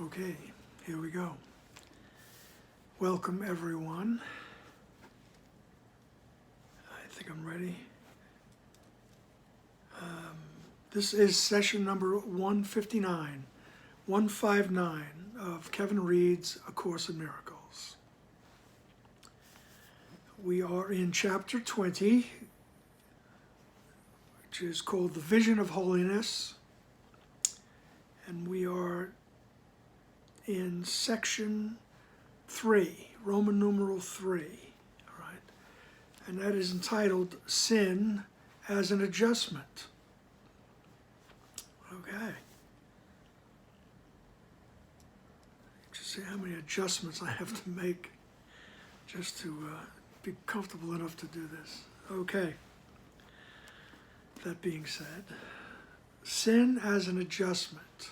Okay, here we go. Welcome everyone. I think I'm ready. This is session number 159 of Kevin Reads A Course in Miracles. We are in chapter 20, which is called The Vision of Holiness, and we are in section 3, Roman numeral 3, all right? And that is entitled Sin as an Adjustment. Okay. Just see how many adjustments I have to make just to be comfortable enough to do this. Okay. That being said, sin as an adjustment.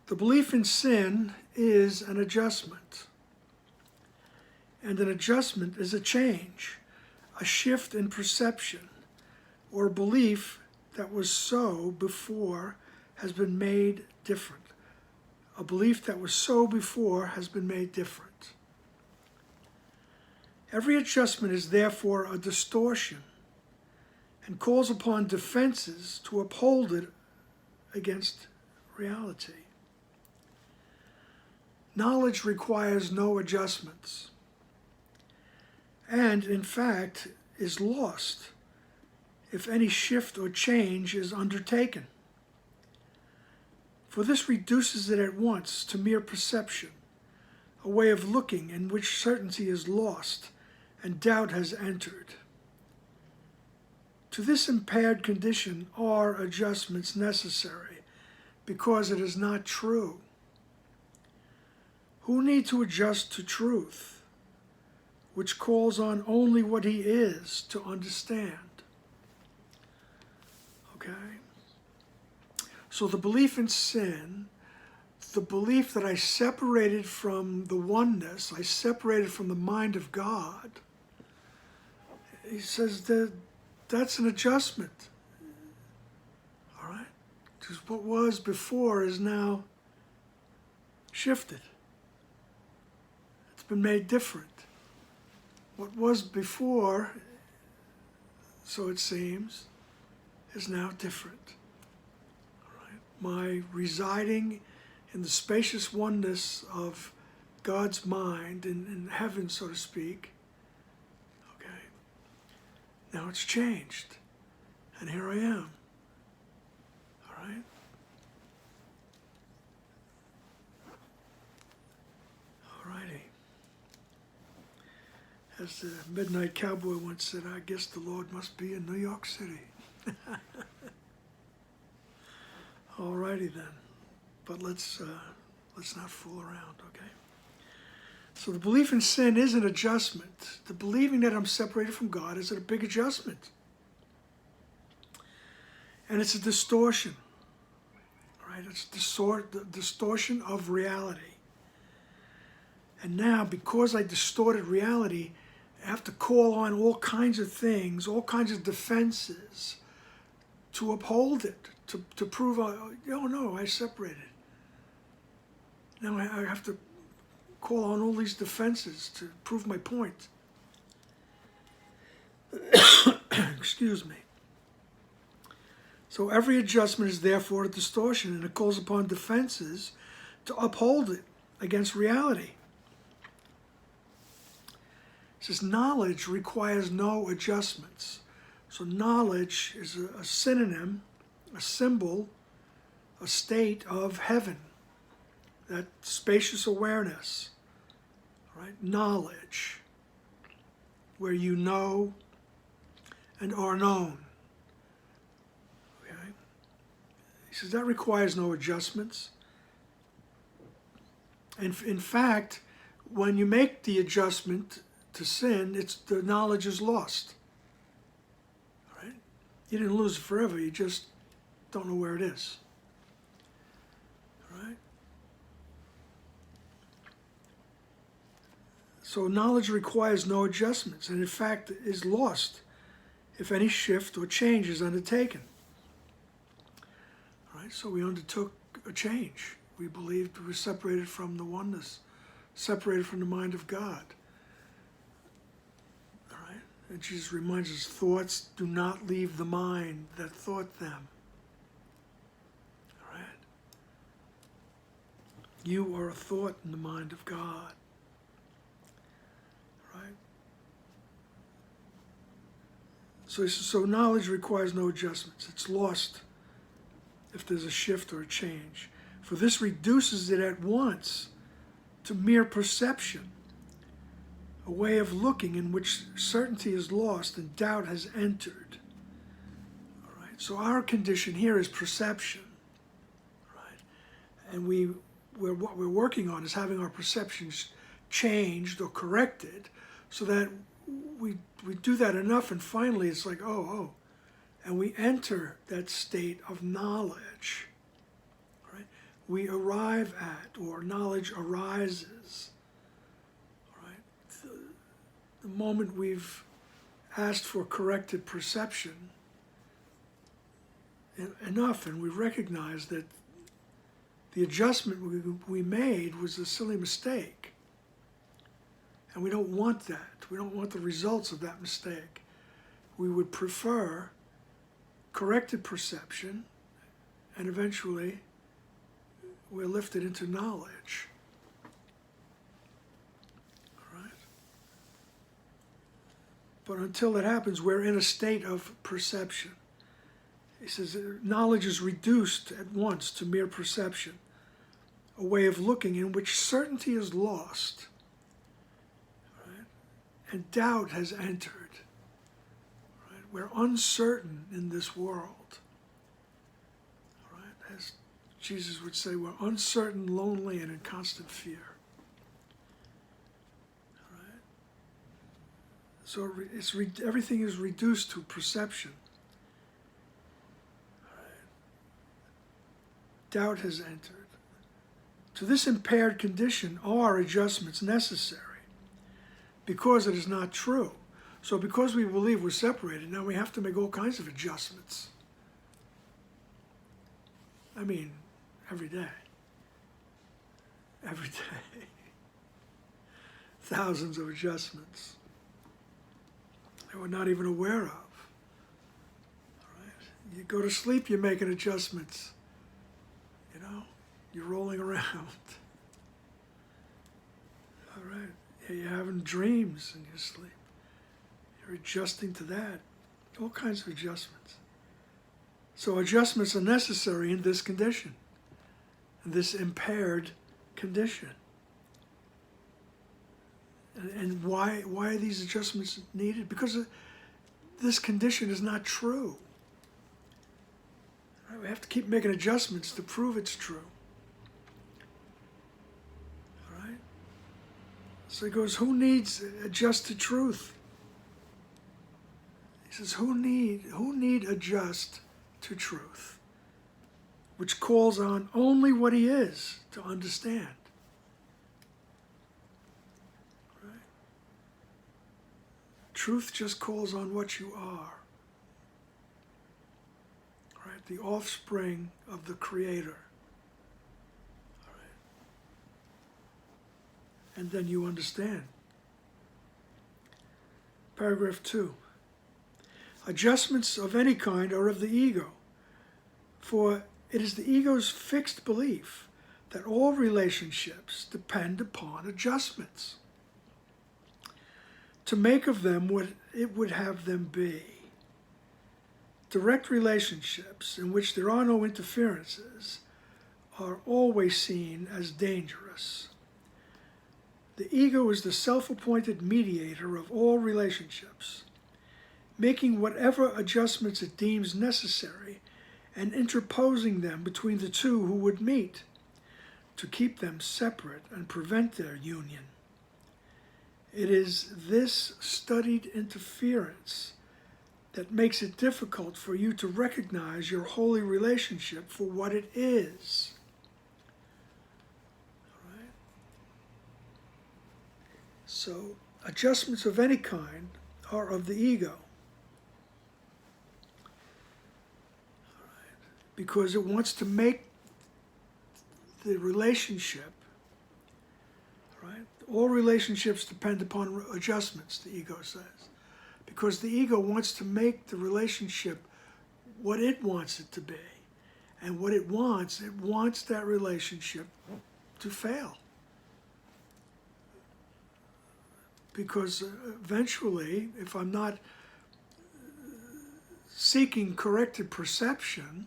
The belief in sin is an adjustment. And an adjustment is a change, a shift in perception, or belief that was so before has been made different. A belief that was so before has been made different. Every adjustment is therefore a distortion and calls upon defenses to uphold it against reality. Knowledge requires no adjustments, and in fact is lost if any shift or change is undertaken. For this reduces it at once to mere perception, a way of looking in which certainty is lost and doubt has entered. To this impaired condition are adjustments necessary because it is not true. Who need to adjust to truth, which calls on only what he is to understand? Okay? So the belief in sin, the belief that I separated from the oneness, I separated from the mind of God, he says that that's an adjustment. All right? Because what was before is now shifted. It's been made different. What was before, so it seems, is now different. All right? My residing in the spacious oneness of God's mind, in heaven, so to speak, okay, now it's changed. And here I am. All right? All righty. As the Midnight Cowboy once said, I guess the Lord must be in New York City. All righty then. But let's not fool around, okay? So the belief in sin is an adjustment. The believing that I'm separated from God is a big adjustment. And it's a distortion, right? It's the distortion of reality. And now, because I distorted reality, I have to call on all kinds of things, all kinds of defenses to uphold it, to prove, oh no, I separated. Now I have to call on all these defenses to prove my point. Excuse me. So every adjustment is therefore a distortion, and it calls upon defenses to uphold it against reality. It says knowledge requires no adjustments. So knowledge is a synonym, a symbol, a state of heaven, that spacious awareness, right? Knowledge, where you know and are known. Okay? He says that requires no adjustments. And in fact, when you make the adjustment to sin, the knowledge is lost. Right? You didn't lose it forever, you just don't know where it is. Right? So knowledge requires no adjustments, and in fact is lost if any shift or change is undertaken. All right, so we undertook a change. We believed we were separated from the oneness, separated from the mind of God. All right? And Jesus reminds us, thoughts do not leave the mind that thought them. All right? You are a thought in the mind of God. Right? So knowledge requires no adjustments. It's lost if there's a shift or a change. For this reduces it at once to mere perception, a way of looking in which certainty is lost and doubt has entered. All right? So our condition here is perception. Right? And what we're working on is having our perceptions changed or corrected so that we do that enough, and finally it's like, oh, and we enter that state of knowledge. Right? We arrive at, or knowledge arises. Right? The moment we've asked for corrected perception enough, and we recognize that the adjustment we made was a silly mistake. And we don't want that. We don't want the results of that mistake. We would prefer corrected perception, and eventually we're lifted into knowledge. All right? But until that happens, we're in a state of perception. He says knowledge is reduced at once to mere perception, a way of looking in which certainty is lost, right? And doubt has entered. Right? We're uncertain in this world. Right? As Jesus would say, we're uncertain, lonely, and in constant fear. Right? So everything is reduced to perception. Right? Doubt has entered. To this impaired condition are adjustments necessary because it is not true. So because we believe we're separated, now we have to make all kinds of adjustments. I mean, every day. Every day. Thousands of adjustments that we're not even aware of. All right? You go to sleep, you're making adjustments. You know? You're rolling around. All right. Yeah, you're having dreams in your sleep. You're adjusting to that. All kinds of adjustments. So adjustments are necessary in this condition, in this impaired condition. And why are these adjustments needed? Because this condition is not true. Right? We have to keep making adjustments to prove it's true. So he goes, who needs adjust to truth? He says, who need adjust to truth, which calls on only what he is to understand. Right? Truth just calls on what you are. Right? The offspring of the Creator. And then you understand. Paragraph 2. Adjustments of any kind are of the ego, for it is the ego's fixed belief that all relationships depend upon adjustments to make of them what it would have them be. Direct relationships in which there are no interferences are always seen as dangerous. The ego is the self-appointed mediator of all relationships, making whatever adjustments it deems necessary and interposing them between the two who would meet to keep them separate and prevent their union. It is this studied interference that makes it difficult for you to recognize your holy relationship for what it is. So, adjustments of any kind are of the ego. Because it wants to make the relationship, right? All relationships depend upon adjustments, the ego says. Because the ego wants to make the relationship what it wants it to be. And what it wants that relationship to fail. Because eventually, if I'm not seeking corrected perception,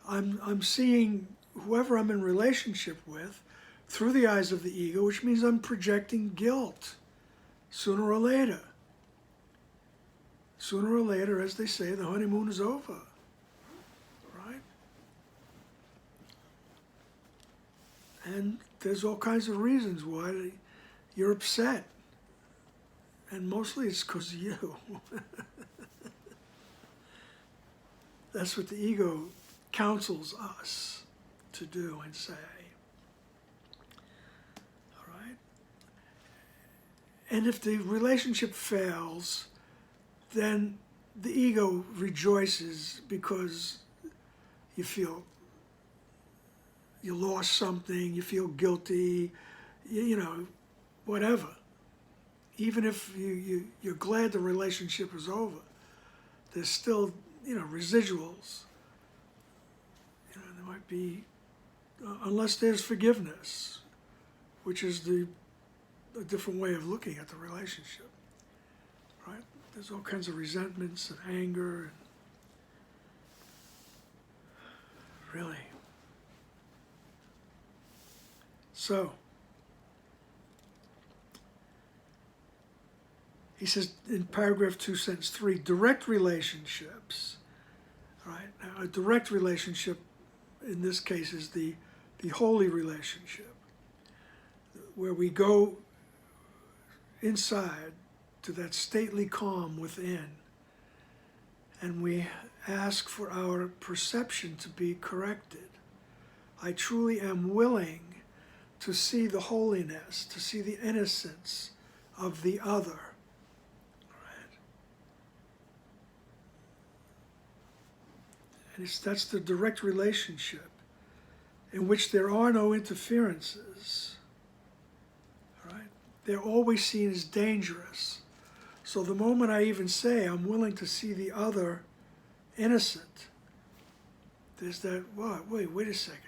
I'm seeing whoever I'm in relationship with through the eyes of the ego, which means I'm projecting guilt sooner or later. Sooner or later, as they say, the honeymoon is over, right? And there's all kinds of reasons why you're upset. And mostly it's because of you. That's what the ego counsels us to do and say. All right? And if the relationship fails, then the ego rejoices because you feel you lost something, you feel guilty, you know, whatever. Even if you're glad the relationship is over, there's still, you know, residuals. You know, there might be, unless there's forgiveness, which is a different way of looking at the relationship, right? There's all kinds of resentments and anger, and really. So, he says in paragraph 2, sentence 3, direct relationships, right? Now, a direct relationship in this case is the holy relationship, where we go inside to that stately calm within, and we ask for our perception to be corrected. I truly am willing to see the holiness, to see the innocence of the other. And that's the direct relationship in which there are no interferences. Right? They're always seen as dangerous. So the moment I even say I'm willing to see the other innocent, there's that, what? Wait a second.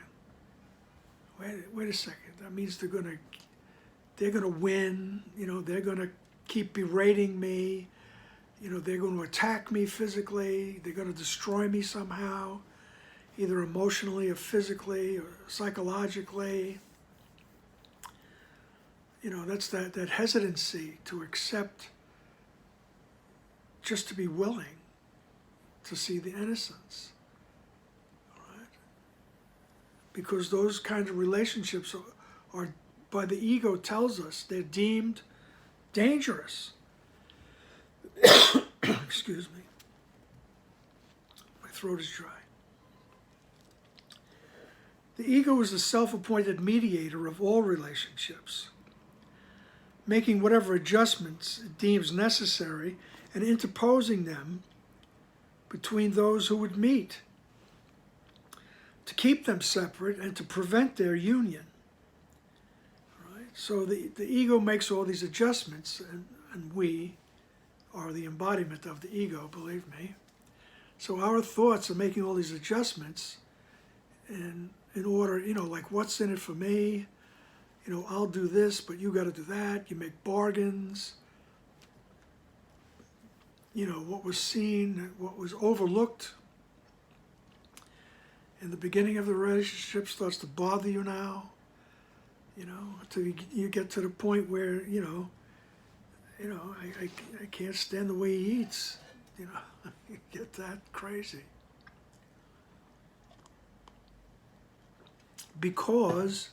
Wait a second. That means they're gonna win. You know, they're gonna keep berating me. You know, they're going to attack me physically. They're going to destroy me somehow, either emotionally or physically or psychologically. You know, that's that hesitancy to accept, just to be willing to see the innocence. All right? Because those kinds of relationships are, by the ego tells us, they're deemed dangerous. Excuse me. My throat is dry. The ego is the self-appointed mediator of all relationships, making whatever adjustments it deems necessary and interposing them between those who would meet, to keep them separate and to prevent their union. Right? So the ego makes all these adjustments, and we are the embodiment of the ego, believe me. So our thoughts are making all these adjustments in order, you know, like, what's in it for me? You know, I'll do this, but you got to do that. You make bargains. You know, what was seen, what was overlooked in the beginning of the relationship starts to bother you now. You know, until you get to the point where, you know, I can't stand the way he eats. You know, you get that crazy. Because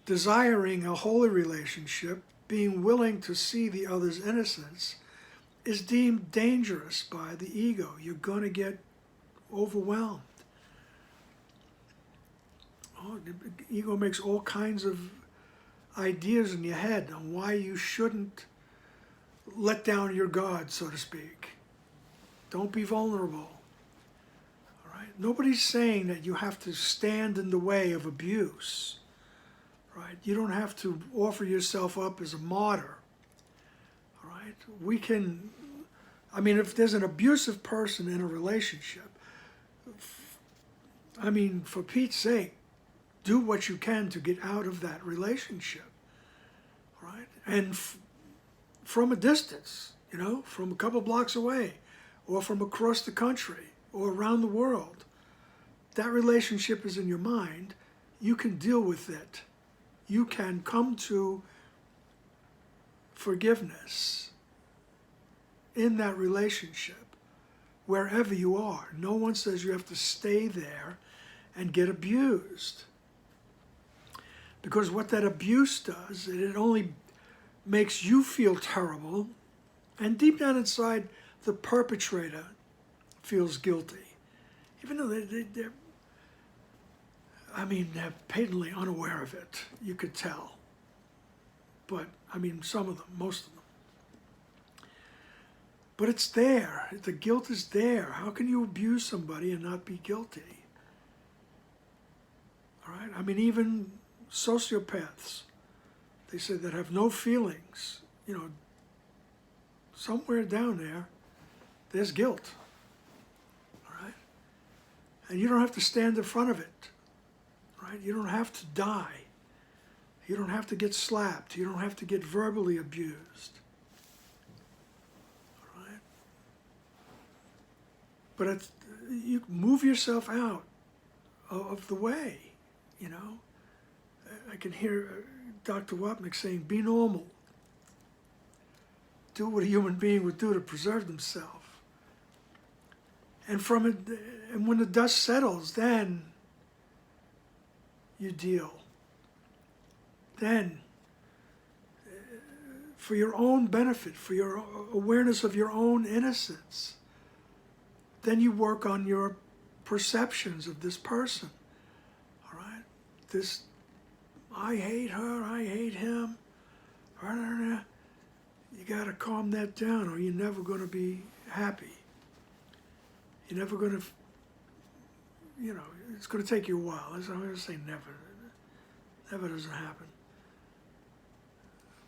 desiring a holy relationship, being willing to see the other's innocence, is deemed dangerous by the ego. You're going to get overwhelmed. Oh, the ego makes all kinds of ideas in your head on why you shouldn't let down your guard, so to speak. Don't be vulnerable. All right? Nobody's saying that you have to stand in the way of abuse, right? You don't have to offer yourself up as a martyr, all right? We can, I mean, if there's an abusive person in a relationship, I mean, for Pete's sake, do what you can to get out of that relationship, right? And from a distance, you know, from a couple blocks away, or from across the country, or around the world. That relationship is in your mind. You can deal with it. You can come to forgiveness in that relationship, wherever you are. No one says you have to stay there and get abused. Because what that abuse does, it only makes you feel terrible, and deep down inside, the perpetrator feels guilty. Even though they're patently unaware of it, you could tell. But, I mean, some of them, most of them. But it's there. The guilt is there. How can you abuse somebody and not be guilty? All right? I mean, even sociopaths, they say, that have no feelings, you know, somewhere down there, there's guilt. All right? And you don't have to stand in front of it. Right? You don't have to die. You don't have to get slapped. You don't have to get verbally abused. All right? But you move yourself out of the way, you know. I can hear Dr. Wapnick saying, be normal. Do what a human being would do to preserve themselves. And when the dust settles, then you deal. Then, for your own benefit, for your awareness of your own innocence, then you work on your perceptions of this person. All right? This, I hate her, I hate him. You got to calm that down, or you're never going to be happy. You're never going to, you know, it's going to take you a while. I'm going to say never. Never doesn't happen.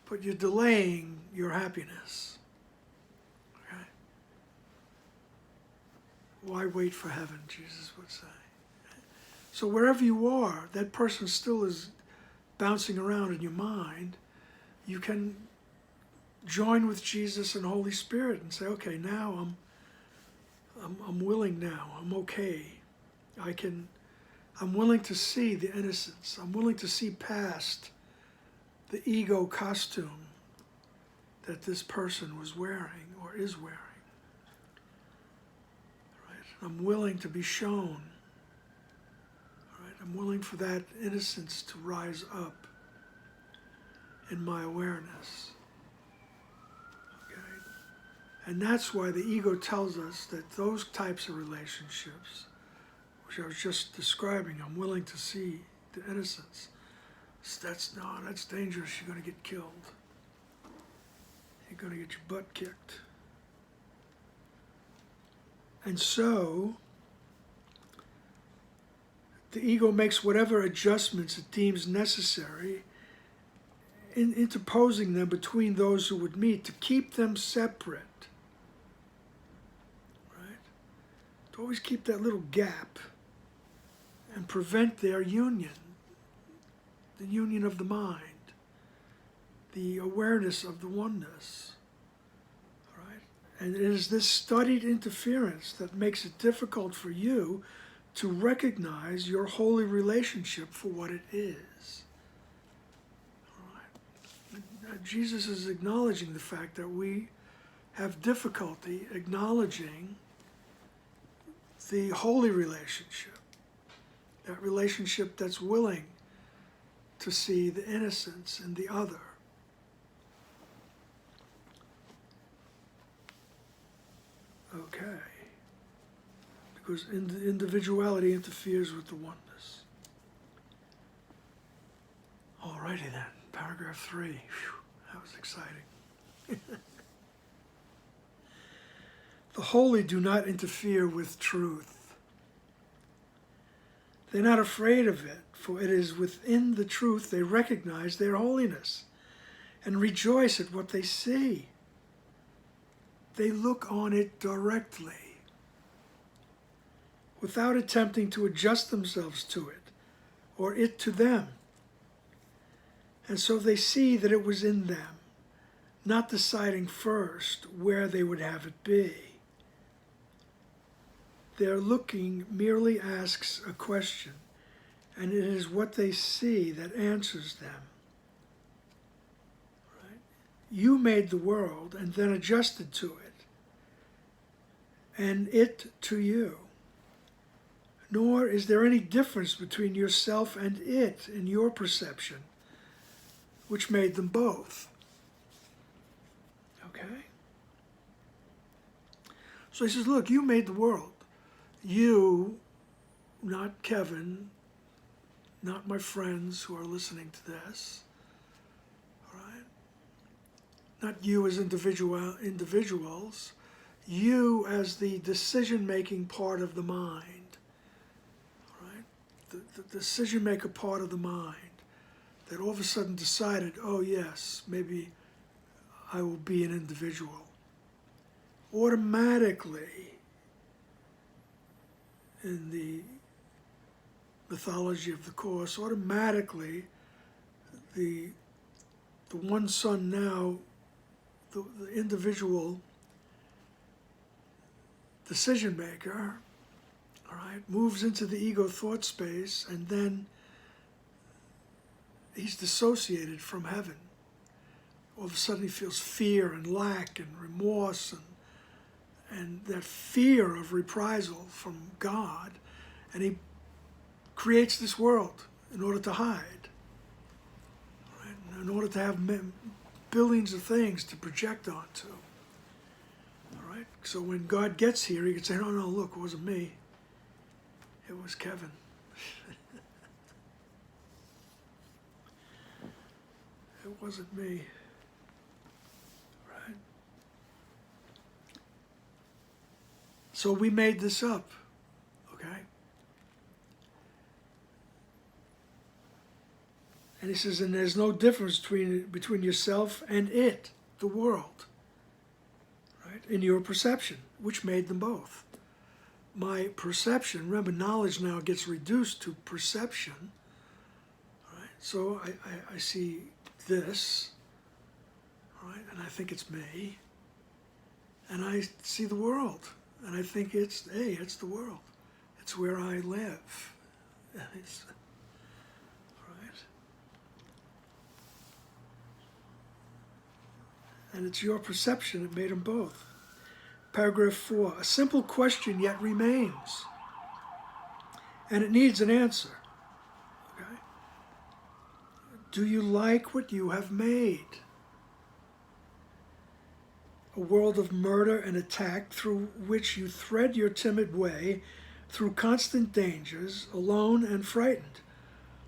But you're delaying your happiness. Okay? Why wait for heaven, Jesus would say. So wherever you are, that person still is bouncing around in your mind. You can join with Jesus and Holy Spirit and say, okay, now I'm willing now. I'm okay. I'm willing to see the innocence. I'm willing to see past the ego costume that this person was wearing or is wearing. Right? I'm willing to be shown. Right? I'm willing for that innocence to rise up in my awareness. Okay? And that's why the ego tells us that those types of relationships, which I was just describing, I'm willing to see the innocence. That's dangerous. You're going to get killed. You're going to get your butt kicked. And so, the ego makes whatever adjustments it deems necessary, interposing them between those who would meet to keep them separate. Right? To always keep that little gap and prevent their union. The union of the mind, the awareness of the oneness, right? And it is this studied interference that makes it difficult for you to recognize your holy relationship for what it is. All right? Jesus is acknowledging the fact that we have difficulty acknowledging the holy relationship, that relationship that's willing to see the innocence in the other. Okay. Because individuality interferes with the oneness. Alrighty then, paragraph 3. Whew, that was exciting. The holy do not interfere with truth. They're not afraid of it, for it is within the truth they recognize their holiness and rejoice at what they see. They look on it directly, without attempting to adjust themselves to it, or it to them. And so they see that it was in them, not deciding first where they would have it be. Their looking merely asks a question, and it is what they see that answers them. Right? You made the world and then adjusted to it, and it to you. Nor is there any difference between yourself and it in your perception, which made them both. Okay? So he says, look, you made the world. You, not Kevin, not my friends who are listening to this, all right? Not you as individuals, you as the decision-making part of the mind, all right? The decision-maker part of the mind that all of a sudden decided, oh yes, maybe I will be an individual. Automatically, in the mythology of the Course, automatically the one son now, the individual decision maker, all right, moves into the ego thought space, and then he's dissociated from heaven. All of a sudden he feels fear and lack and remorse and that fear of reprisal from God, and he creates this world in order to hide, right? In order to have billions of things to project onto. All right? So when God gets here, he can say, no, look, it wasn't me. It was Kevin. It wasn't me. Right? So we made this up, okay? And he says, and there's no difference between yourself and it, the world, right? In your perception, which made them both. My perception, remember, knowledge now gets reduced to perception, right? So I see this, right? And I think it's me. And I see the world. And I think it's the world. It's where I live. It's, right? And it's your perception that made them both. Paragraph 4, a simple question yet remains. And it needs an answer. Okay? Do you like what you have made? A world of murder and attack through which you thread your timid way through constant dangers, alone and frightened,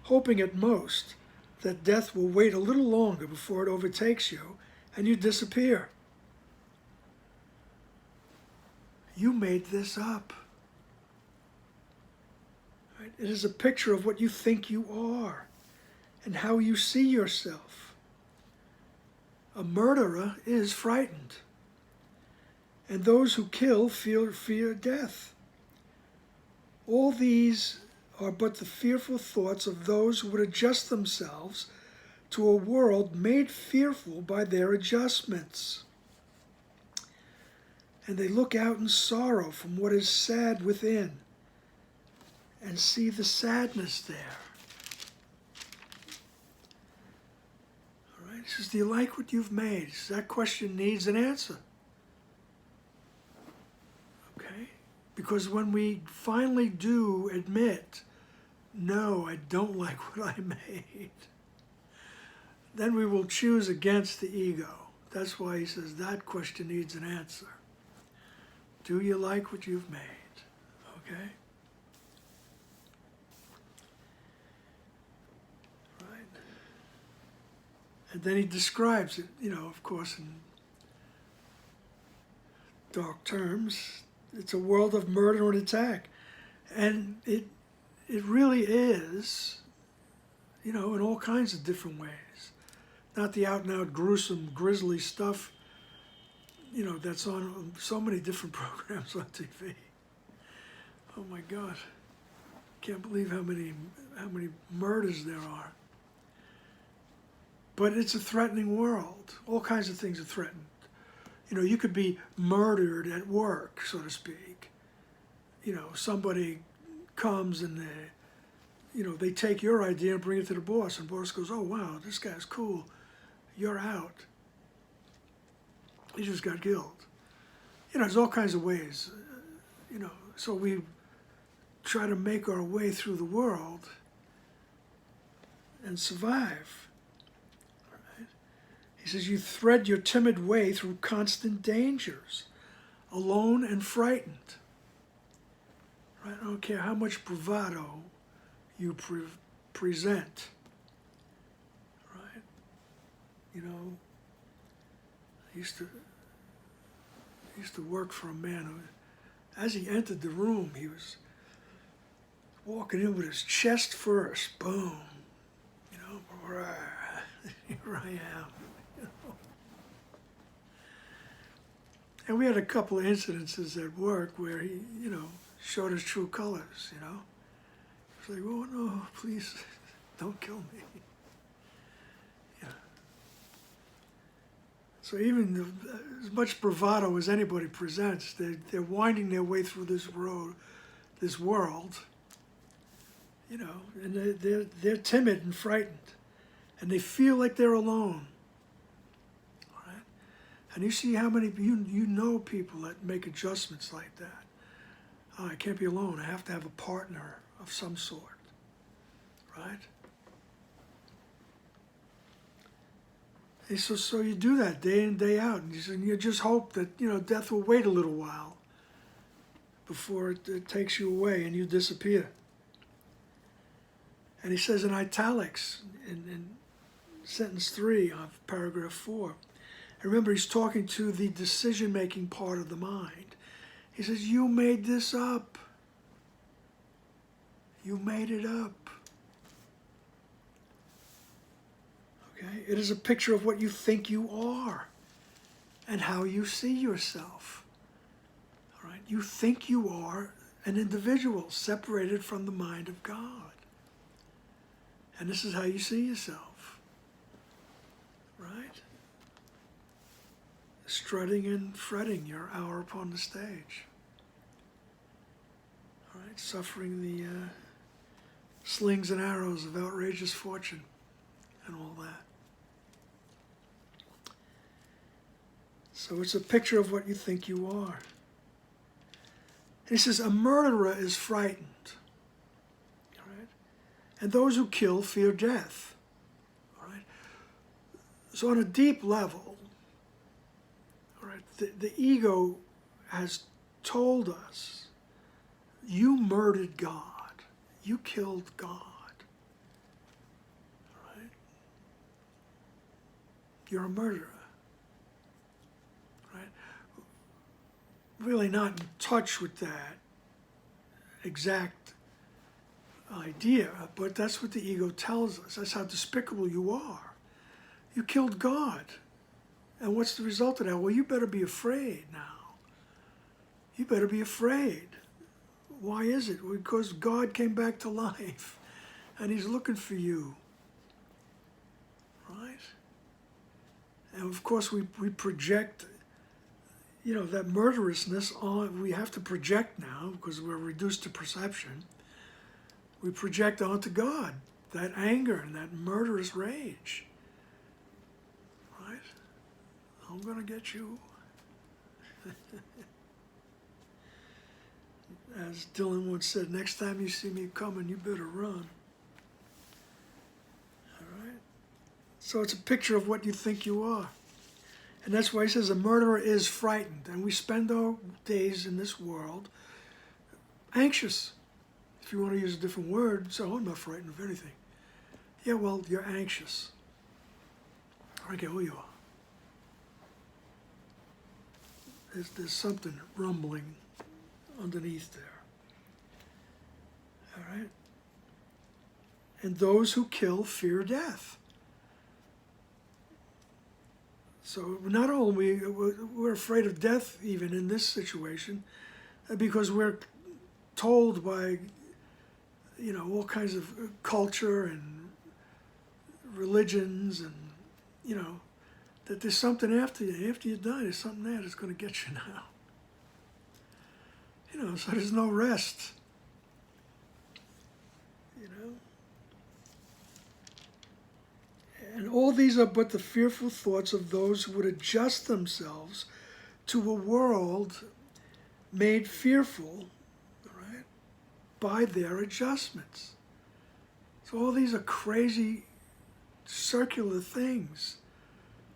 hoping at most that death will wait a little longer before it overtakes you and you disappear. You made this up. Right? It is a picture of what you think you are and how you see yourself. A murderer is frightened. And those who kill fear death. All these are but the fearful thoughts of those who would adjust themselves to a world made fearful by their adjustments. And they look out in sorrow from what is sad within and see the sadness there. All right, he says, do you like what you've made? He says, that question needs an answer. Because when we finally do admit, no, I don't like what I made, then we will choose against the ego. That's why he says that question needs an answer. Do you like what you've made? Okay? Right? And then he describes it, of course, in dark terms. It's a world of murder and attack. And it really is, in all kinds of different ways. Not the out-and-out gruesome, grisly stuff, that's on so many different programs on TV. Oh my God. Can't believe how many murders there are. But it's a threatening world. All kinds of things are threatened. You could be murdered at work, so to speak. Somebody comes and they take your idea and bring it to the boss, and the boss goes, "Oh wow, this guy's cool. You're out. He just got killed." There's all kinds of ways. So we try to make our way through the world and survive. He says, you thread your timid way through constant dangers, alone and frightened. Right? I don't care how much bravado you present. Right? I used to work for a man who, as he entered the room, he was walking in with his chest first. Boom. Here I am. And we had a couple of incidences at work where he, showed his true colors, It's like, "Oh no, please, don't kill me." So even as much bravado as anybody presents, they're winding their way through this world, and they're timid and frightened, and they feel like they're alone. And you see how many, you know people that make adjustments like that. Oh, I can't be alone. I have to have a partner of some sort, right? And so you do that day in, day out. And you just hope that, death will wait a little while before it takes you away and you disappear. And he says in italics, in sentence 3 of paragraph 4, remember, he's talking to the decision-making part of the mind. He says, you made this up. You made it up. Okay? It is a picture of what you think you are and how you see yourself. All right? You think you are an individual separated from the mind of God. And this is how you see yourself. Right? Strutting and fretting your hour upon the stage. All right, suffering the slings and arrows of outrageous fortune and all that. So it's a picture of what you think you are. He says, a murderer is frightened. All right? And those who kill fear death. All right? So on a deep level, the ego has told us, you murdered God. You killed God. Right? You're a murderer. Right? Really not in touch with that exact idea, but that's what the ego tells us. That's how despicable you are. You killed God. And what's the result of that? Well, you better be afraid now. You better be afraid. Why is it? Because God came back to life, and he's looking for you. Right? And of course, we project, that murderousness on, we have to project now, because we're reduced to perception. We project onto God that anger and that murderous rage. Right? I'm going to get you. As Dylan once said, next time you see me coming, you better run. All right? So it's a picture of what you think you are. And that's why he says a murderer is frightened. And we spend our days in this world anxious. If you want to use a different word, so I'm not frightened of anything. Yeah, well, you're anxious. I don't care who you are. There's something rumbling underneath there. All right? and those who kill fear death. So not only we're afraid of death even in this situation, because we're told by, all kinds of culture and religions and, that there's something after you. After you die, there's something there that's going to get you now. So there's no rest. And all these are but the fearful thoughts of those who would adjust themselves to a world made fearful, right, by their adjustments. So all these are crazy circular things.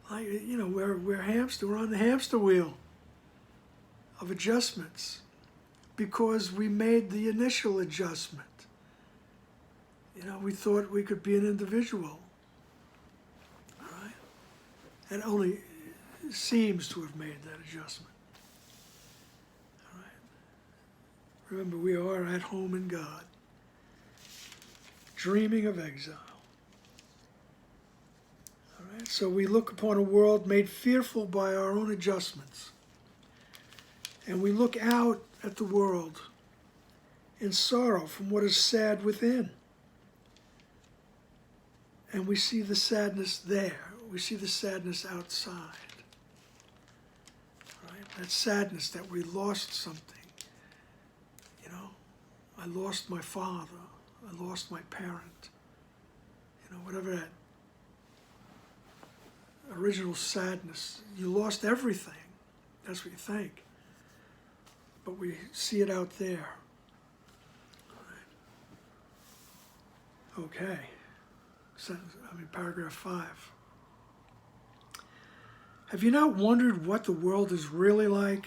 Like, we're on the hamster wheel of adjustments because we made the initial adjustment. We thought we could be an individual. And only seems to have made that adjustment. All right. Remember, we are at home in God, dreaming of exile. All right. So we look upon a world made fearful by our own adjustments. And we look out at the world in sorrow from what is sad within. And we see the sadness there. We see the sadness outside. Right? That sadness that we lost something. I lost my father. I lost my parent. Whatever that original sadness. You lost everything. That's what you think. But we see it out there. Right. Okay. Paragraph 5. Have you not wondered what the world is really like?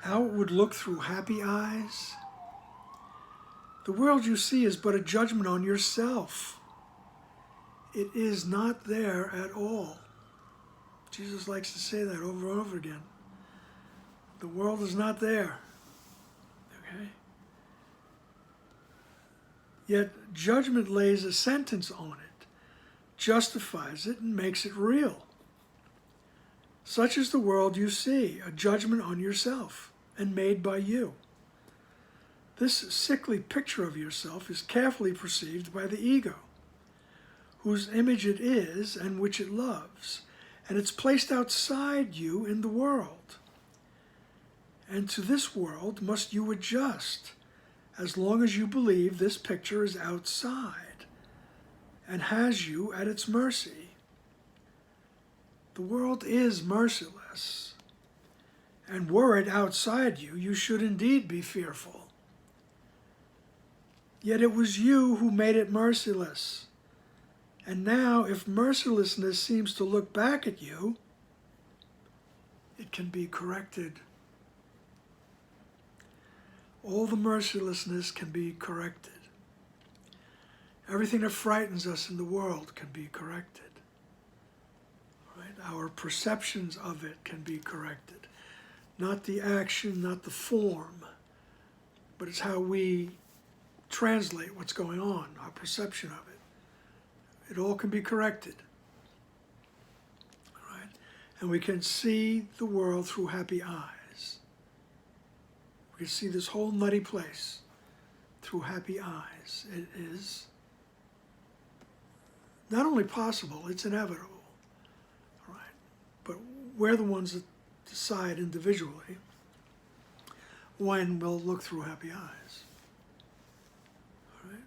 How it would look through happy eyes? The world you see is but a judgment on yourself. It is not there at all. Jesus likes to say that over and over again. The world is not there. Okay? Yet judgment lays a sentence on it, justifies it, and makes it real. Such is the world you see, a judgment on yourself, and made by you. This sickly picture of yourself is carefully perceived by the ego, whose image it is and which it loves, and it's placed outside you in the world. And to this world must you adjust, as long as you believe this picture is outside, and has you at its mercy. The world is merciless, and were it outside you, you should indeed be fearful. Yet it was you who made it merciless. And now, if mercilessness seems to look back at you, it can be corrected. All the mercilessness can be corrected. Everything that frightens us in the world can be corrected. Right? Our perceptions of it can be corrected. Not the action, not the form, but it's how we translate what's going on, our perception of it. It all can be corrected. All right? And we can see the world through happy eyes. We can see this whole nutty place through happy eyes. It is not only possible, it's inevitable. All right? But we're the ones that decide individually when we'll look through happy eyes. All right?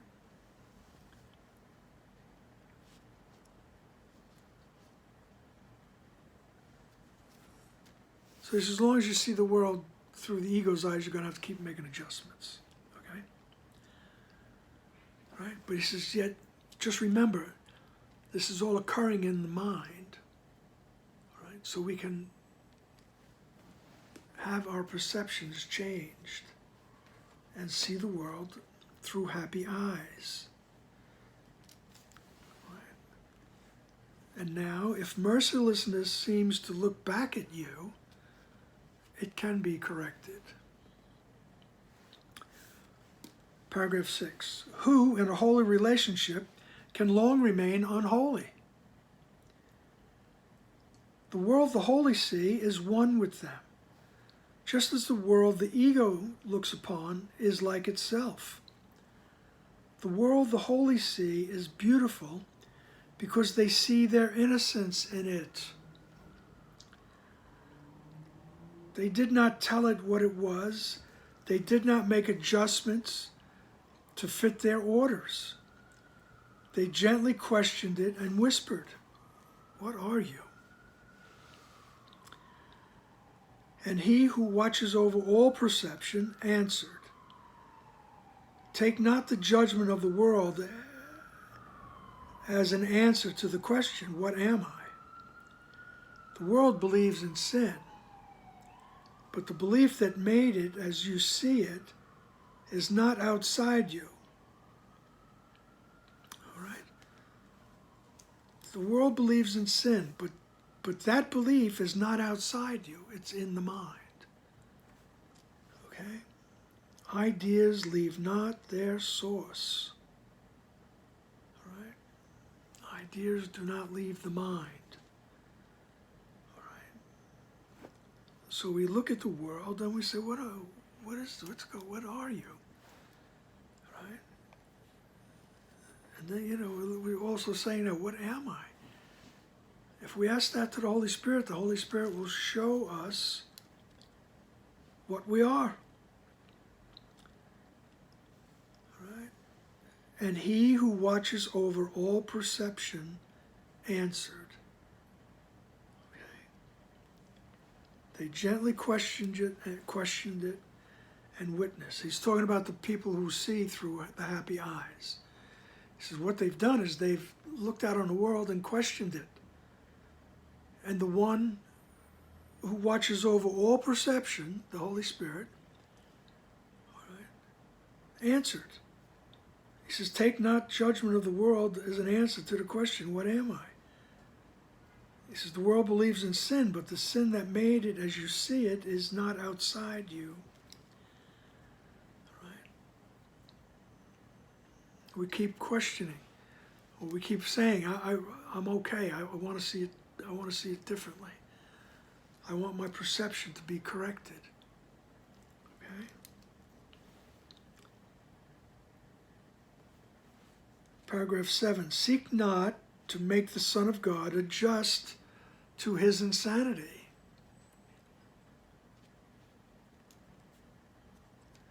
So as long as you see the world through the ego's eyes, you're going to have to keep making adjustments. Okay? All right? But he says, yet, just remember, this is all occurring in the mind. All right? So we can have our perceptions changed and see the world through happy eyes. Right. And now, if mercilessness seems to look back at you, it can be corrected. Paragraph 6. Who in a holy relationship can long remain unholy? The world the holy see is one with them, just as the world the ego looks upon is like itself. The world the holy see is beautiful because they see their innocence in it. They did not tell it what it was. They did not make adjustments to fit their orders. They gently questioned it and whispered, "What are you?" And he who watches over all perception answered, "Take not the judgment of the world as an answer to the question, 'What am I?' The world believes in sin, but the belief that made it as you see it is not outside you." All right? The world believes in sin, but that belief is not outside you. It's in the mind. Okay? Ideas leave not their source. All right? Ideas do not leave the mind. So we look at the world and we say, what are you? Right? And then, we're also saying, what am I? If we ask that to the Holy Spirit will show us what we are. Right? And he who watches over all perception answered. They gently questioned it and witnessed. He's talking about the people who see through the happy eyes. He says what they've done is they've looked out on the world and questioned it. And the one who watches over all perception, the Holy Spirit, answered. He says, take not judgment of the world as an answer to the question, what am I? He says, the world believes in sin, but the sin that made it as you see it is not outside you. Right? We keep questioning, or we keep saying, I'm okay. I want to see it. I want to see it differently. I want my perception to be corrected. Okay? Paragraph 7. Seek not to make the Son of God adjust to his insanity.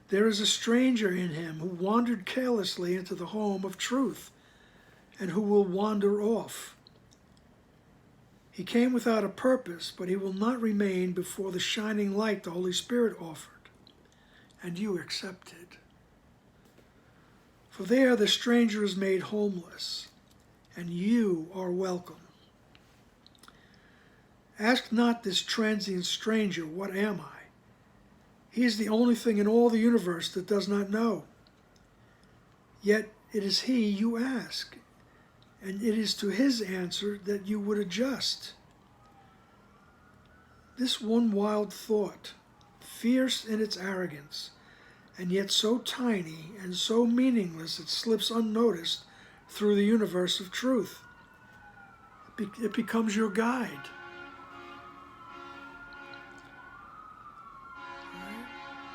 There is a stranger in him who wandered carelessly into the home of truth, and who will wander off. He came without a purpose, but he will not remain before the shining light the Holy Spirit offered, and you accepted. For there the stranger is made homeless, and you are welcome. Ask not this transient stranger, what am I? He is the only thing in all the universe that does not know. Yet it is he you ask, and it is to his answer that you would adjust. This one wild thought, fierce in its arrogance, and yet so tiny and so meaningless it slips unnoticed through the universe of truth. It becomes your guide. Right?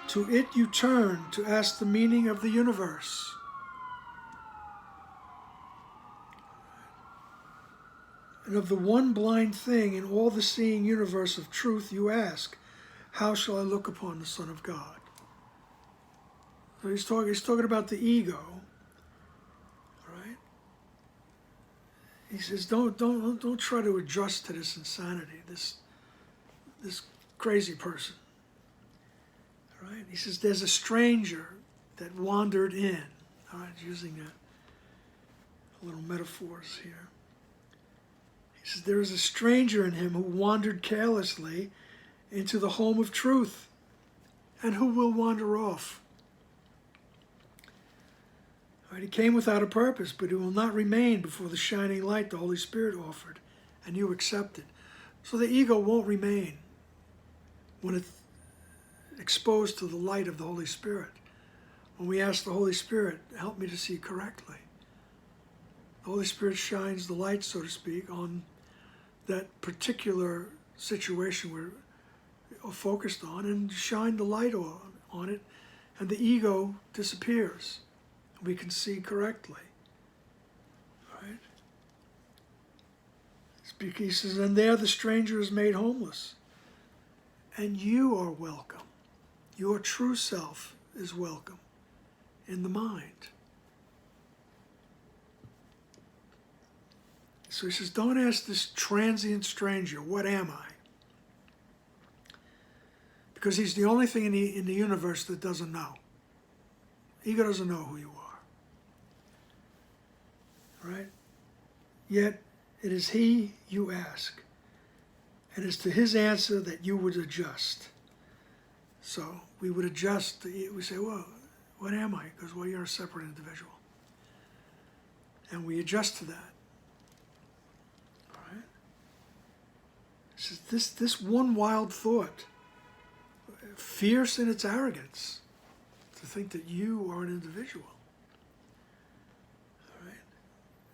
To it you turn to ask the meaning of the universe. And of the one blind thing in all the seeing universe of truth you ask, how shall I look upon the Son of God? So he's talking about the ego. Right? He says, don't try to adjust to this insanity, this crazy person. Right? He says there's a stranger that wandered in. All right, using a little metaphors here. He says there is a stranger in him who wandered carelessly into the home of truth, and who will wander off. Right, he came without a purpose, but he will not remain before the shining light the Holy Spirit offered, and you accepted. So the ego won't remain when it's exposed to the light of the Holy Spirit. when we ask the Holy Spirit, help me to see correctly. The Holy Spirit shines the light, so to speak, on that particular situation we're focused on, and shine the light on it, and the ego disappears. We can see correctly. Right? He says, and there the stranger is made homeless. And you are welcome. Your true self is welcome in the mind. So he says, don't ask this transient stranger, what am I? Because he's the only thing in the universe that doesn't know. Ego doesn't know who you are. Right? Yet, it is he you ask. And it's to his answer that you would adjust. So, we would adjust. We say, well, what am I? Because, well, you're a separate individual. And we adjust to that. All right? It says, this one wild thought, fierce in its arrogance, to think that you are an individual. All right?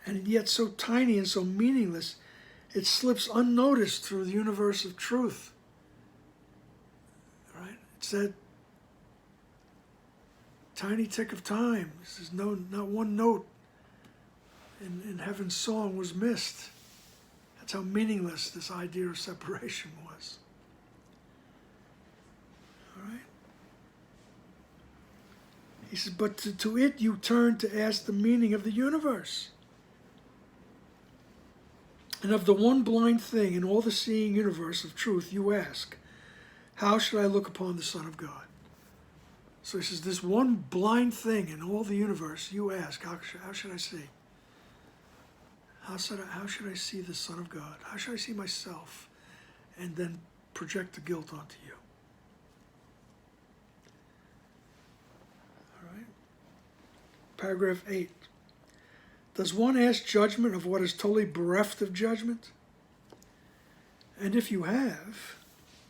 And yet so tiny and so meaningless, it slips unnoticed through the universe of truth. All right? It's that tiny tick of time. There's not one note in heaven's song was missed. That's how meaningless this idea of separation was. All right? He says, but to it you turn to ask the meaning of the universe. And of the one blind thing in all the seeing universe of truth you ask, how should I look upon the Son of God? So he says, this one blind thing in all the universe you ask, how should I see? How should I see the Son of God? How should I see myself? And then project the guilt onto you. All right. Paragraph 8. Does one ask judgment of what is totally bereft of judgment? And if you have,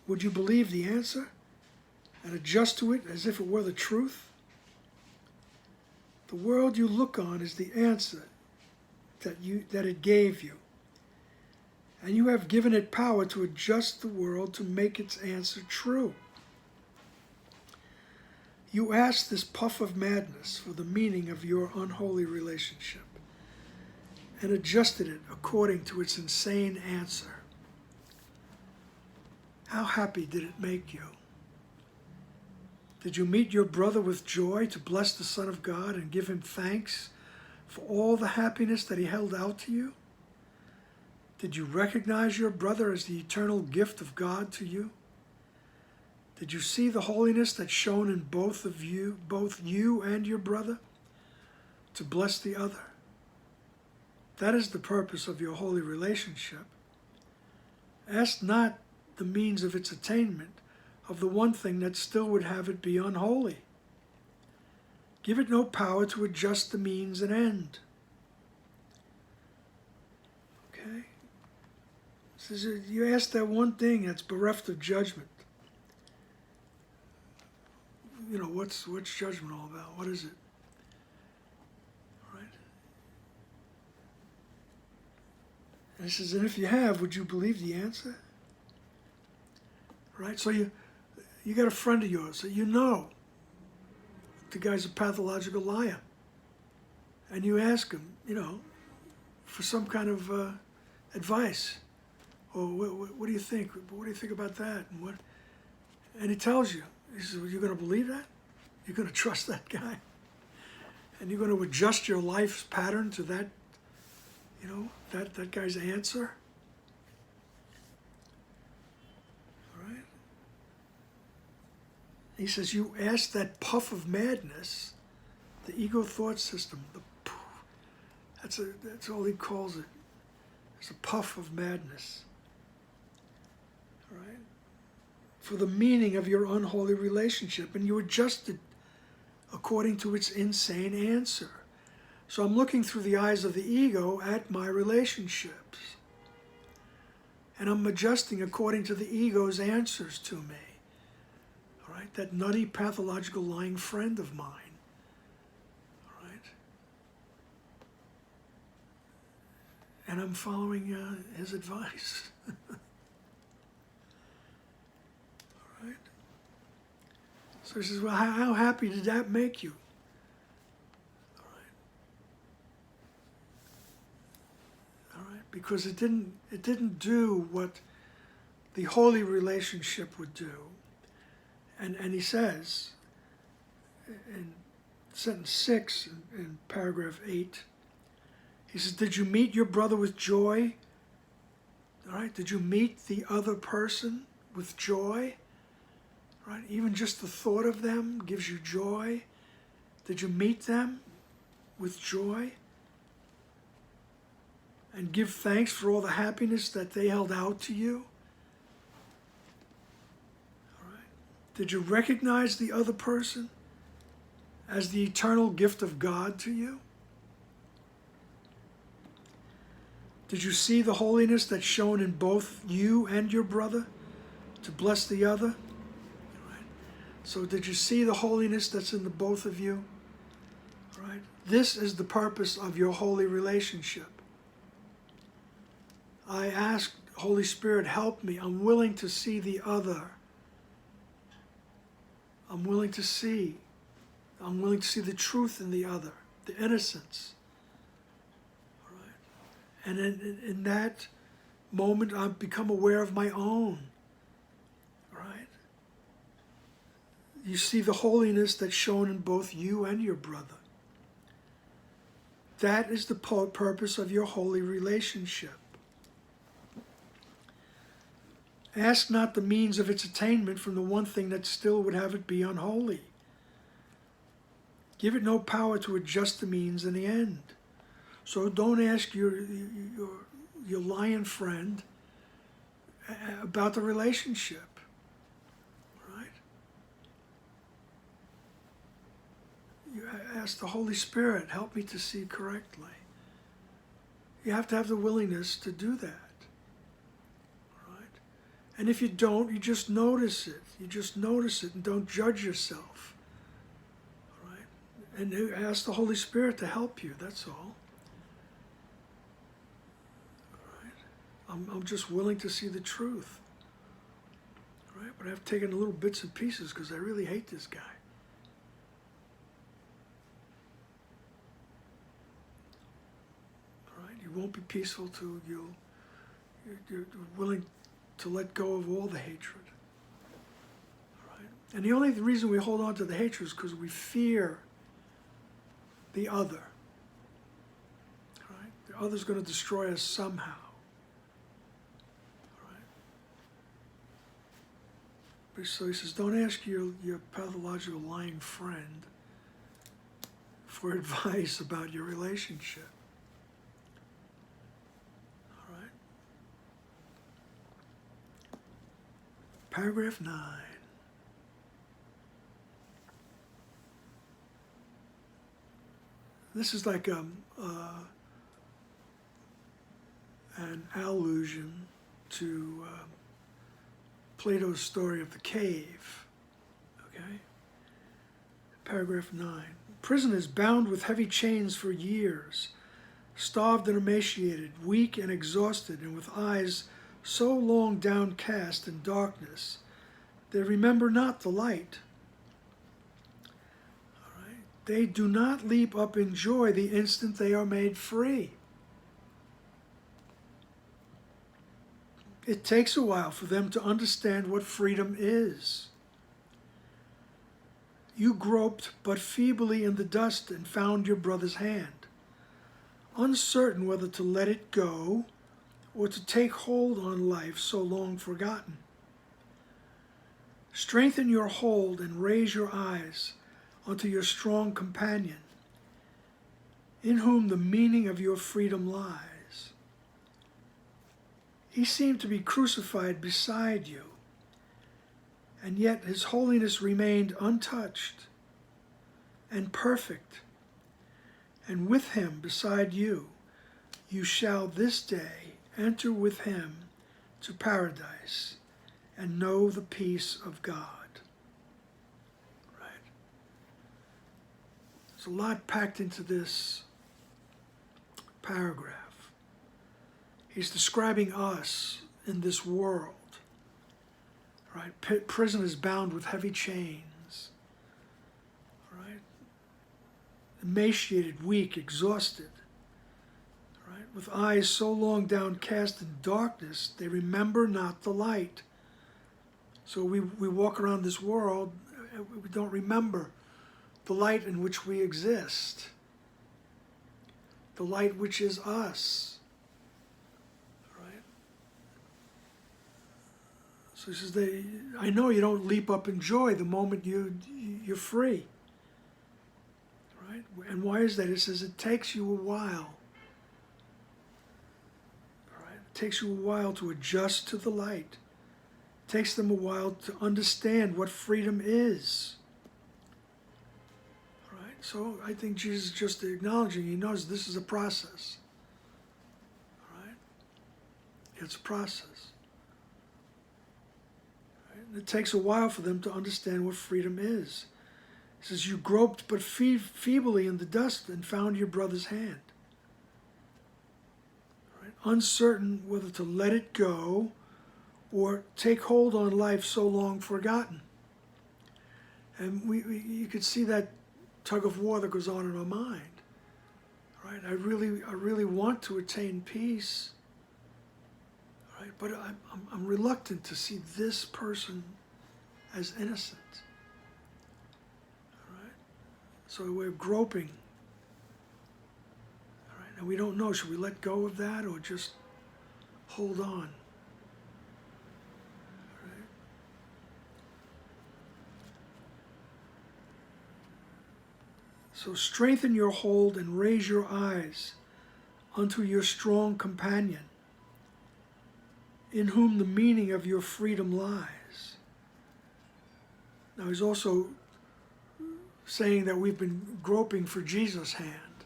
would you believe the answer and adjust to it as if it were the truth? The world you look on is the answer that it gave you. And you have given it power to adjust the world to make its answer true. You asked this puff of madness for the meaning of your unholy relationship and adjusted it according to its insane answer. How happy did it make you? Did you meet your brother with joy to bless the Son of God and give him thanks for all the happiness that he held out to you? Did you recognize your brother as the eternal gift of God to you? Did you see the holiness that shone in both you and your brother, to bless the other? That is the purpose of your holy relationship. Ask not the means of its attainment of the one thing that still would have it be unholy. Give it no power to adjust the means and end. Okay? So you ask that one thing that's bereft of judgment. You know, what's judgment all about? What is it? Right? And he says, and if you have, would you believe the answer? Right? So you got a friend of yours that you know the guy's a pathological liar. And you ask him, you know, for some kind of advice. Or what do you think? What do you think about that? And he tells you. He says, well, you're going to believe that? You're going to trust that guy? And you're going to adjust your life's pattern to that, you know, that guy's answer? All right? He says, you ask that puff of madness, the ego thought system, that's all he calls it. It's a puff of madness. All right? For the meaning of your unholy relationship, and you adjust it according to its insane answer. So I'm looking through the eyes of the ego at my relationships, and I'm adjusting according to the ego's answers to me. All right, that nutty, pathological, lying friend of mine. and I'm following his advice. All right. So he says, well, how happy did that make you? All right. All right. Because it didn't do what the holy relationship would do. And he says in sentence 6 in paragraph 8, he says, did you meet your brother with joy? All right, did you meet the other person with joy? Right, even just the thought of them gives you joy. Did you meet them with joy? And give thanks for all the happiness that they held out to you? All right. Did you recognize the other person as the eternal gift of God to you? Did you see the holiness that's shown in both you and your brother to bless the other? Right. So did you see the holiness that's in the both of you? Right. This is the purpose of your holy relationship. I ask, Holy Spirit, help me. I'm willing to see the other. I'm willing to see the truth in the other, the innocence. And in that moment, I've become aware of my own, right? You see the holiness that's shown in both you and your brother. That is the purpose of your holy relationship. Ask not the means of its attainment from the one thing that still would have it be unholy. Give it no power to adjust the means in the end. So don't ask your lion friend about the relationship, right? You ask the Holy Spirit, help me to see correctly. You have to have the willingness to do that, right? And if you don't, you just notice it. You just notice it and don't judge yourself, right? And ask the Holy Spirit to help you, that's all. I'm just willing to see the truth, right? But I've taken little bits and pieces because I really hate this guy. All right? You won't be peaceful till you're willing to let go of all the hatred. All right? And the only reason we hold on to the hatred is because we fear the other. All right? The other's going to destroy us somehow. So he says, don't ask your pathological lying friend for advice about your relationship. All right. Paragraph 9. This is like an allusion to Plato's story of the cave. Okay? Paragraph 9. Prisoners bound with heavy chains for years, starved and emaciated, weak and exhausted, and with eyes so long downcast in darkness, they remember not the light. All right? They do not leap up in joy the instant they are made free. It takes a while for them to understand what freedom is. You groped but feebly in the dust and found your brother's hand, uncertain whether to let it go or to take hold on life so long forgotten. Strengthen your hold and raise your eyes unto your strong companion, in whom the meaning of your freedom lies. He seemed to be crucified beside you, and yet his holiness remained untouched and perfect. And with him beside you, you shall this day enter with him to paradise and know the peace of God. Right? There's a lot packed into this paragraph. He's describing us in this world, right? Prisoners bound with heavy chains, right? Emaciated, weak, exhausted, right? With eyes so long downcast in darkness, they remember not the light. So we walk around this world, we don't remember the light in which we exist, the light which is us, right? So he says, I know you don't leap up in joy the moment you're free, right? And why is that? It says it takes you a while, right? It takes you a while to adjust to the light. It takes them a while to understand what freedom is. Right? So I think Jesus is just acknowledging, he knows this is a process. Right? It's a process. Right? And it takes a while for them to understand what freedom is. He says, you groped but feebly in the dust and found your brother's hand. Right? Uncertain whether to let it go or take hold on life so long forgotten. And you could see that tug of war that goes on in our mind. Right? I really want to attain peace. Right? But I'm reluctant to see this person as innocent. Right? So we're groping. Right? And we don't know, should we let go of that or just hold on? So strengthen your hold and raise your eyes unto your strong companion, in whom the meaning of your freedom lies. Now he's also saying that we've been groping for Jesus' hand.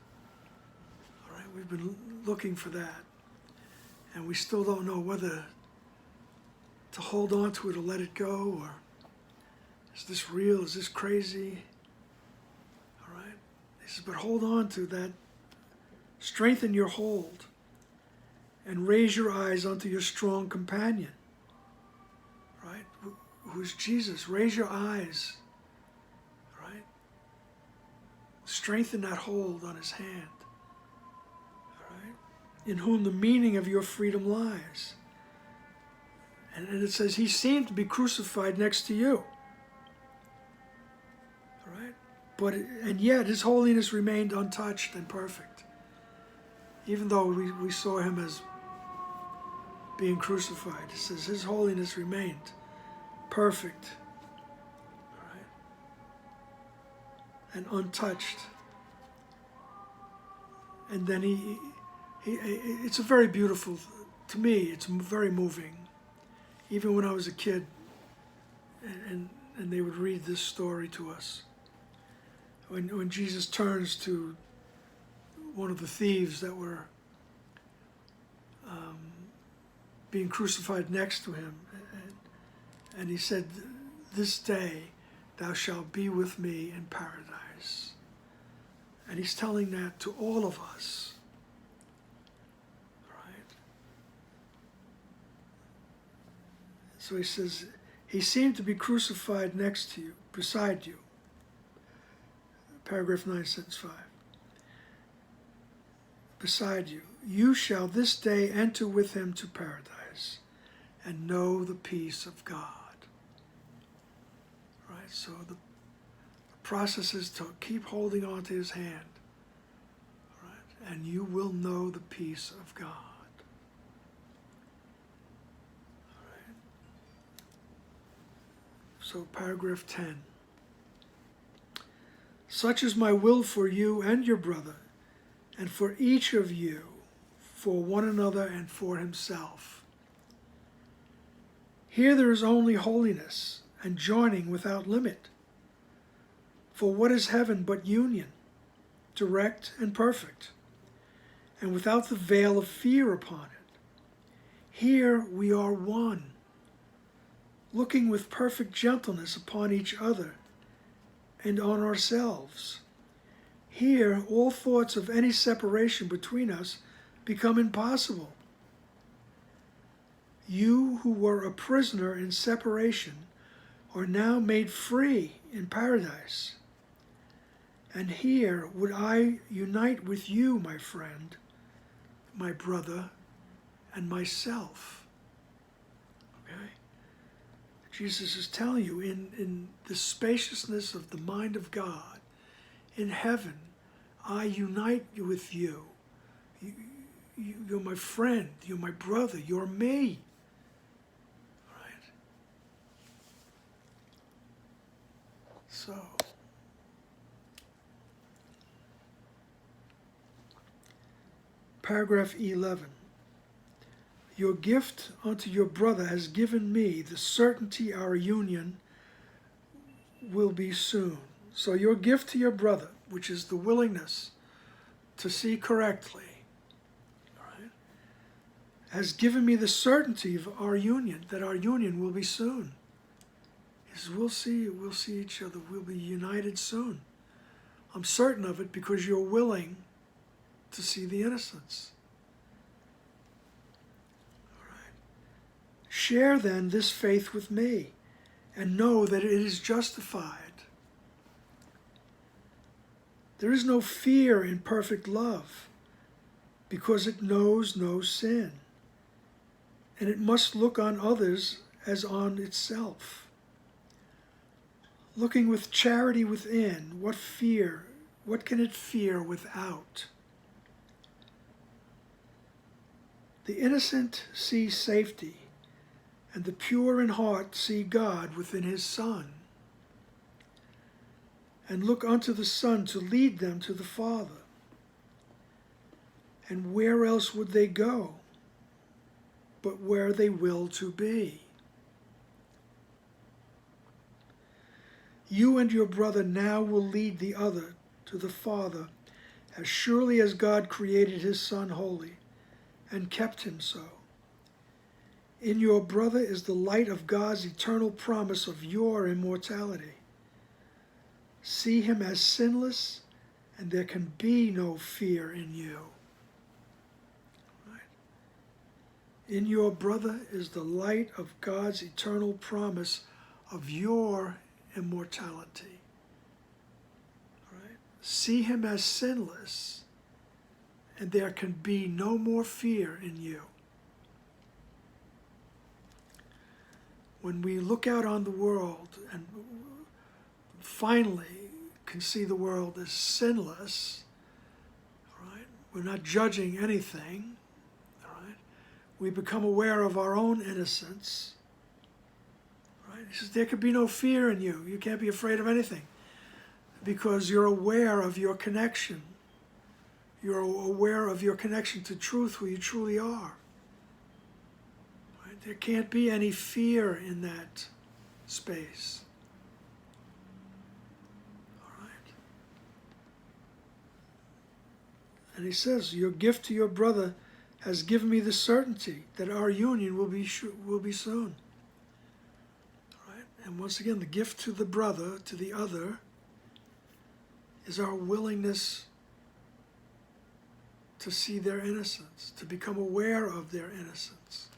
All right, we've been looking for that. And we still don't know whether to hold on to it or let it go, or is this real, is this crazy? He says, but hold on to that. Strengthen your hold and raise your eyes unto your strong companion. Right? Who's Jesus? Raise your eyes. Right? Strengthen that hold on his hand. Right? In whom the meaning of your freedom lies. And it says, he seemed to be crucified next to you. And yet his holiness remained untouched and perfect. Even though we saw him as being crucified, it says his holiness remained perfect, right? And untouched. And then it's a very beautiful, to me, it's very moving. Even when I was a kid, and they would read this story to us. When Jesus turns to one of the thieves that were being crucified next to him, and he said, this day thou shalt be with me in paradise. And he's telling that to all of us. Right? So he says, he seemed to be crucified next to you, beside you. Paragraph 9, sentence 5. Beside you, you shall this day enter with him to paradise and know the peace of God. Right? So the process is to keep holding on to his hand. Right? And you will know the peace of God. Right? So paragraph 10. Such is my will for you and your brother, and for each of you, for one another and for himself. Here there is only holiness and joining without limit. For what is heaven but union, direct and perfect, and without the veil of fear upon it? Here we are one, looking with perfect gentleness upon each other and on ourselves. Here, all thoughts of any separation between us become impossible. You who were a prisoner in separation are now made free in paradise. And here would I unite with you, my friend, my brother, and myself. Okay? Jesus is telling you, in the spaciousness of the mind of God, in heaven, I unite with you. You're my friend, you're my brother, you're me. Right? So, paragraph 11. Your gift unto your brother has given me the certainty our union will be soon. So your gift to your brother, which is the willingness to see correctly, right, has given me the certainty of our union, that our union will be soon. He says, we'll see each other, we'll be united soon. I'm certain of it because you're willing to see the innocence. All right. Share then this faith with me, and know that it is justified. There is no fear in perfect love, because it knows no sin, and it must look on others as on itself. Looking with charity within, what can it fear without? The innocent see safety, and the pure in heart see God within his Son, and look unto the Son to lead them to the Father. And where else would they go but where they will to be? You and your brother now will lead the other to the Father, as surely as God created his Son holy and kept him so. In your brother is the light of God's eternal promise of your immortality. See him as sinless, and there can be no fear in you. Right? In your brother is the light of God's eternal promise of your immortality. Right? See him as sinless, and there can be no more fear in you. When we look out on the world and finally can see the world as sinless, right? We're not judging anything, right? We become aware of our own innocence, right? He says, there can be no fear in you. You can't be afraid of anything because you're aware of your connection. You're aware of your connection to truth, who you truly are. Right? There can't be any fear in that space. And he says, your gift to your brother has given me the certainty that our union will be soon. Right? And once again, the gift to the brother, to the other, is our willingness to see their innocence, to become aware of their innocence.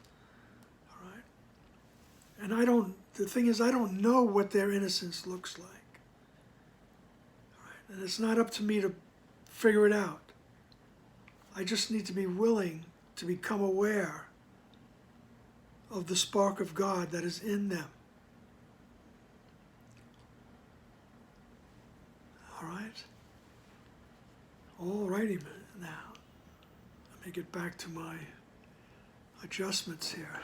All right? And the thing is, I don't know what their innocence looks like. All right? And it's not up to me to figure it out. I just need to be willing to become aware of the spark of God that is in them. All right? All righty, now. Let me get back to my adjustments here.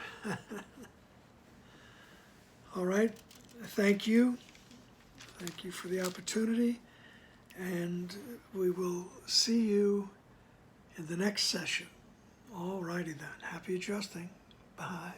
All right? Thank you. Thank you for the opportunity. And we will see you in the next session. All righty then. Happy adjusting. Bye.